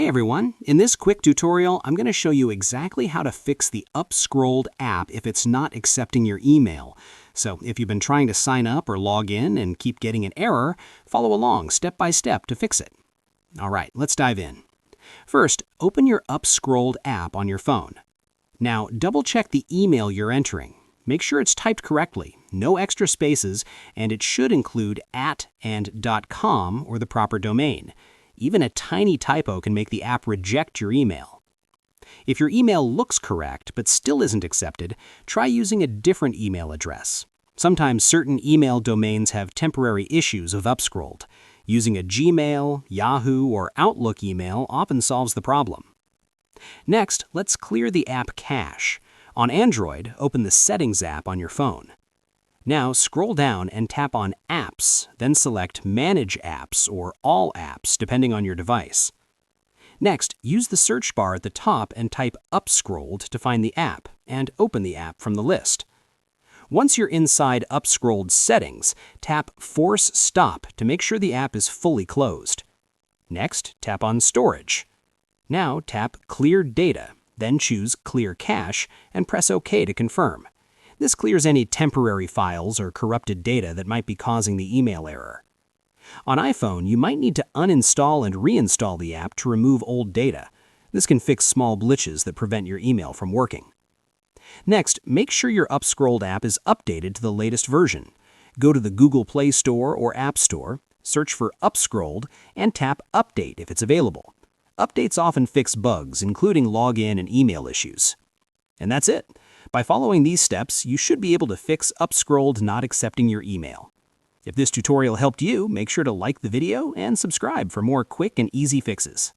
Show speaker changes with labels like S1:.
S1: Hey everyone, in this quick tutorial, I'm going to show you exactly how to fix the UpScrolled app if it's not accepting your email. So if you've been trying to sign up or log in and keep getting an error, follow along step by step to fix it. All right, let's dive in. First, open your UpScrolled app on your phone. Now, double check the email you're entering. Make sure it's typed correctly, no extra spaces, and it should include @ and .com or the proper domain. Even a tiny typo can make the app reject your email. If your email looks correct but still isn't accepted, try using a different email address. Sometimes certain email domains have temporary issues of UpScrolled. Using a Gmail, Yahoo, or Outlook email often solves the problem. Next, let's clear the app cache. On Android, open the Settings app on your phone. Now scroll down and tap on Apps, then select Manage Apps or All Apps, depending on your device. Next, use the search bar at the top and type UpScrolled to find the app, and open the app from the list. Once you're inside UpScrolled Settings, tap Force Stop to make sure the app is fully closed. Next, tap on Storage. Now tap Clear Data, then choose Clear Cache and press OK to confirm. This clears any temporary files or corrupted data that might be causing the email error. On iPhone, you might need to uninstall and reinstall the app to remove old data. This can fix small glitches that prevent your email from working. Next, make sure your UpScrolled app is updated to the latest version. Go to the Google Play Store or App Store, search for UpScrolled, and tap Update if it's available. Updates often fix bugs, including login and email issues. And that's it. By following these steps, you should be able to fix UpScrolled not accepting your email. If this tutorial helped you, make sure to like the video and subscribe for more quick and easy fixes.